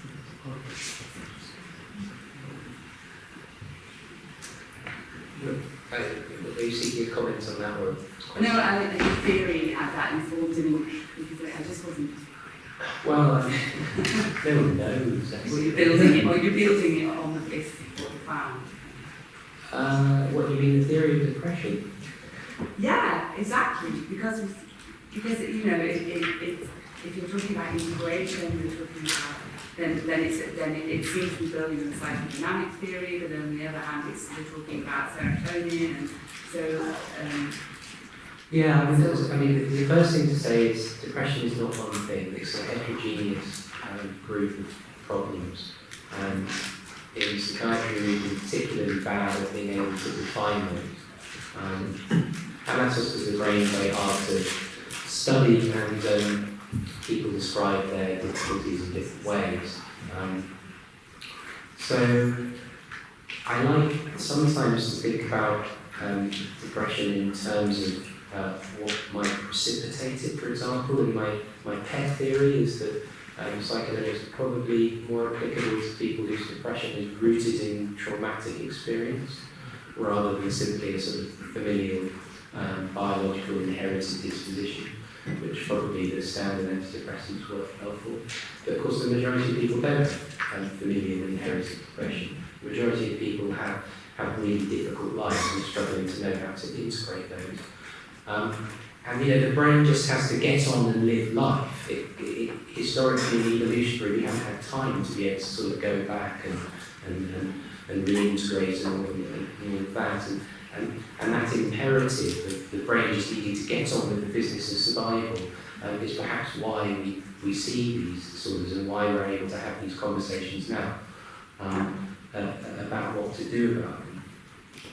S6: Are you seeking comments on that one?
S17: No, I mean, the theory that informed me, because I just wasn't.
S6: Well, no one knows.
S17: Well, you're building it on the basis of what you found.
S6: What do you mean, the theory of depression?
S17: Yeah, exactly. Because you know, if you're talking about integration, you're talking about then it seems to be building on the psychodynamic theory, but then on the other hand, we're talking about serotonin, and so.
S6: Yeah, I mean, the first thing to say is depression is not one thing. It's a heterogeneous group of problems, and in psychiatry, we've been particularly bad at being able to define those. And that's just because the brain is very hard to study, and people describe their difficulties in different ways. So I like sometimes to think about depression in terms of what might precipitate it, for example. And my pet theory is that psychedelics are probably more applicable to people whose depression is rooted in traumatic experience, rather than simply a sort of familial, biological, inherited disposition, which probably the standard antidepressants were helpful. But of course, the majority of people don't have familial inherited depression. The majority of people have really difficult lives and struggling to know how to integrate those. And the brain just has to get on and live life. Historically, in evolutionary, we haven't had time to be able to sort of go back and reintegrate and all of that. And that imperative of the brain just needing to get on with the business of survival is perhaps why we see these disorders and why we're able to have these conversations now about what to do about them.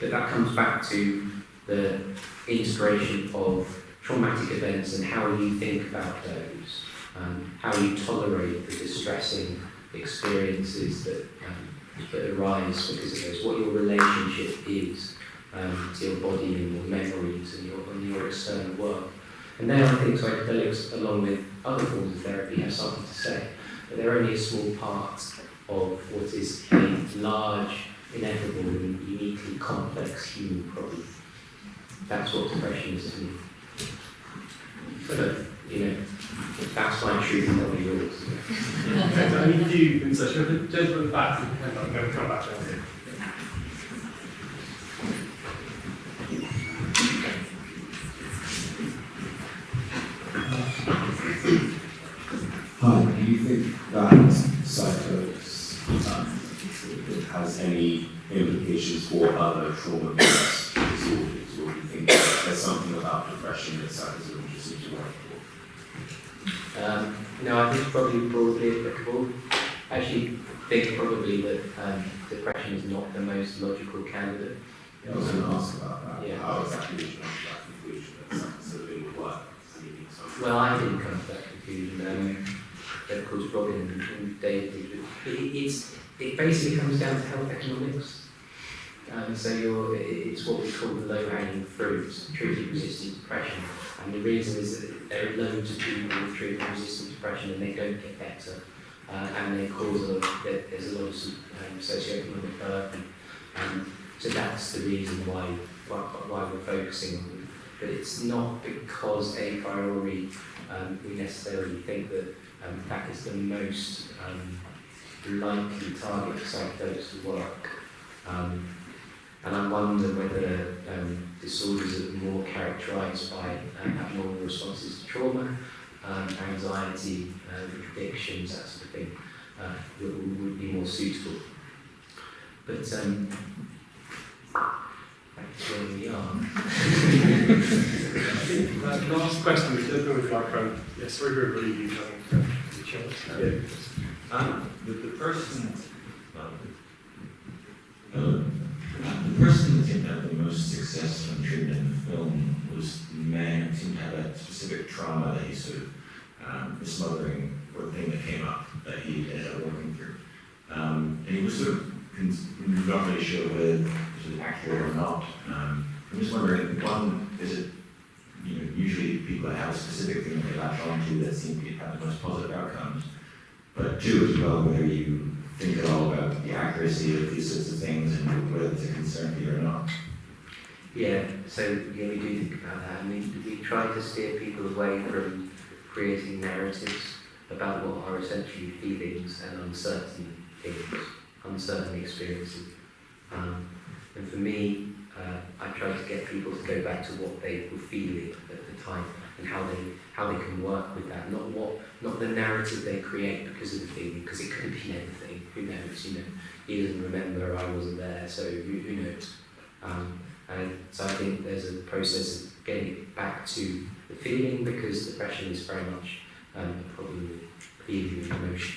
S6: But that comes back to the integration of traumatic events and how you think about those, how you tolerate the distressing experiences that arise because of those, what your relationship is to your body and your memories and your external world. And there I think psychedelics, along with other forms of therapy, have something to say, but they're only a small part of what is a large, ineffable and uniquely complex human problem. That's what depression is to me. But, that's my truth and not yours.
S1: Okay, I need you in session. The gentleman at the back, I'm going to come back down here.
S18: Hi, do you think that psychedelics has any implications for other trauma-based disorders, or do you think there's something about depression that psychedelics are interested to work for?
S6: No, I think it's probably broadly applicable. I actually think probably that depression is not the most logical candidate.
S18: I was going to ask about that.
S6: Yeah.
S18: How exactly did you come to that conclusion that psychedelics would work?
S6: Well, I didn't come to that conclusion. Of course, Robin and David did. It basically comes down to health economics. So it's what we call the low-hanging fruit, treatment-resistant depression. And the reason is that there are loads of people with treatment-resistant depression and they don't get better. And there's a lot of socioeconomic burden. So that's the reason why we're focusing on them. But it's not because a priori we necessarily think that that is the most likely target for psychedelics to work. And I wonder whether disorders that are more characterised by abnormal responses to trauma, anxiety, addictions, that sort of thing, would be more suitable. But that's where we are.
S1: Last question, the gentleman with the microphone. Yes, sorry for everybody who's having the chance.
S19: The person seemed to have a specific trauma that he sort of was smothering or the thing that came up that he ended up working through. And he was sort of not really sure whether this was accurate or not. I'm just wondering, one, is it, usually people that have a specific thing that they latch on to that seem to have the most positive outcomes. But two, as well, whether you think at all about the accuracy of these sorts of things and whether it's a concern for you or not.
S6: Yeah, so we do think about that. I mean, we try to steer people away from creating narratives about what are essentially feelings and uncertain things, uncertain experiences. And for me, I try to get people to go back to what they were feeling at the time and how they can work with that, not the narrative they create because of the feeling, because it could be anything. Who knows? He doesn't remember, I wasn't there, so who knows? And so I think there's a process of getting it back to the feeling, because depression is very much a problem with feeling and emotion.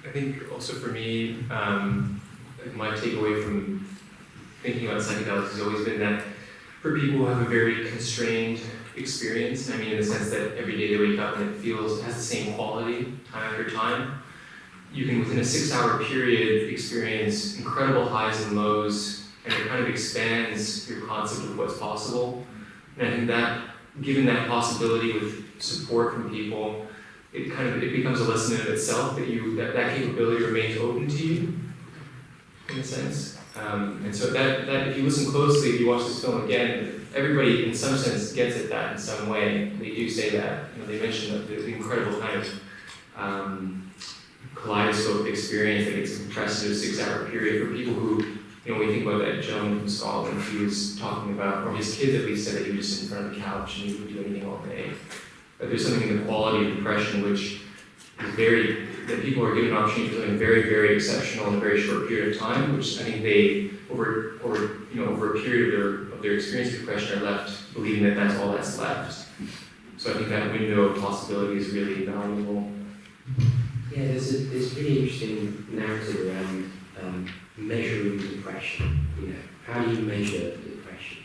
S7: I think also for me, my takeaway from thinking about psychedelics has always been that for people who have a very constrained experience, I mean in the sense that every day they wake up and it has the same quality time after time, you can within a 6-hour period experience incredible highs and lows, and it kind of expands your concept of what's possible. And I think that, given that possibility with support from people, it becomes a lesson in itself that that capability remains open to you, in a sense. And so that if you listen closely, if you watch this film again, everybody in some sense gets at that in some way. They do say that. They mention the incredible kind of kaleidoscope experience that gets compressed into a 6-hour period for people who, when we think about that gentleman from Scotland, he was talking about, or his kids at least said that he would just sit in front of the couch and he would do anything all day. But there's something in the quality of depression which is that people are given an opportunity for something very, very exceptional in a very short period of time, which I think they, over a period of their experience of depression, are left believing that that's all that's left. So I think that window of possibility is really valuable.
S6: Yeah, there's a really interesting narrative around measuring depression. How do you measure depression?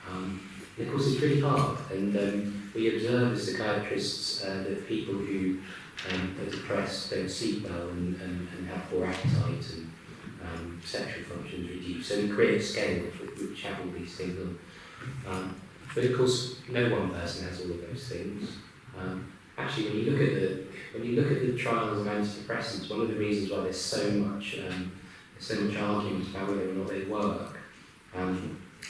S6: And of course, it's pretty hard. And we observe as psychiatrists that people who are depressed don't sleep well and have poor appetite and sexual function is reduced. So we create a scale which have all these things on. But of course, no one person has all of those things. Actually, when you look at the trials of antidepressants, one of the reasons why there's so much argument about whether or not they work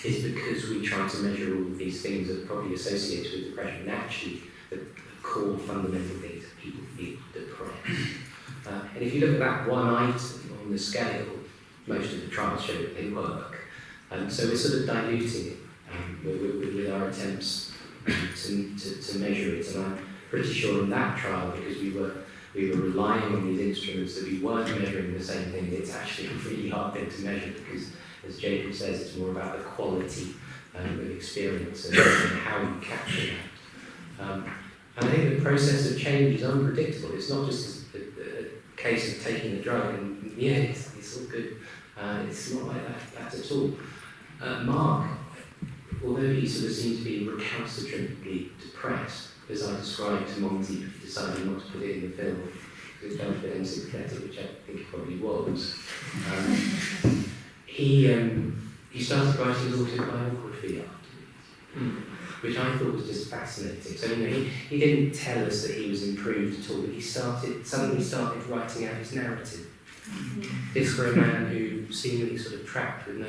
S6: is because we try to measure all of these things that are probably associated with depression. And actually, the core fundamental things that people feel depressed. And if you look at that one item on the scale, most of the trials show that they work. So we're sort of diluting it with our attempts to measure it. And I'm pretty sure in that trial, because we were relying on these instruments that we weren't measuring the same thing, it's actually a really hard thing to measure because, as Jacob says, it's more about the quality of experience and how you capture that. And I think the process of change is unpredictable. It's not just a case of taking the drug and, it's all good. It's not like that at all. Mark, although he sort of seemed to be recalcitrantly depressed, as I described to Monty, decided not to put it in the film because it felt a bit unsympathetic, which I think it probably was. He started writing his autobiography afterwards, which I thought was just fascinating. So he didn't tell us that he was improved at all, but he suddenly started writing out his narrative. This for a man who seemingly sort of trapped with no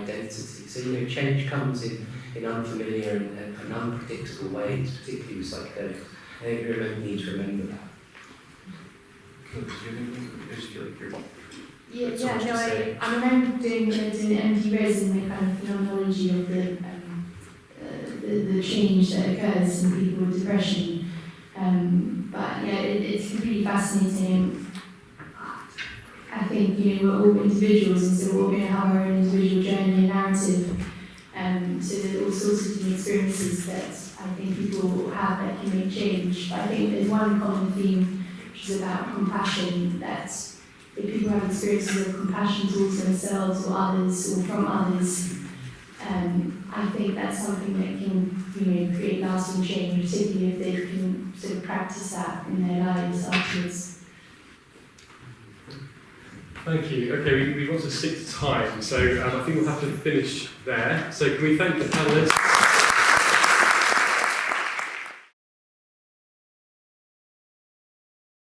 S6: identity. So change comes in unfamiliar and unpredictable ways, particularly with psychedelics. I think we need to remember that.
S5: I'm doing MD Res in the kind of phenomenology of the change that occurs in people with depression. But it's completely fascinating. I think we're all individuals, and so we're all going to have our own individual journey and narrative. So there's all sorts of different experiences that I think people have that can make change. But I think there's one common theme, which is about compassion, that if people have experiences of compassion towards themselves or others or from others, I I think that's something that can, create lasting change, particularly if they can sort of practice that in their lives afterwards.
S1: Thank you. Okay, we want to stick to time, so I think we'll have to finish there. So can we thank the panelists?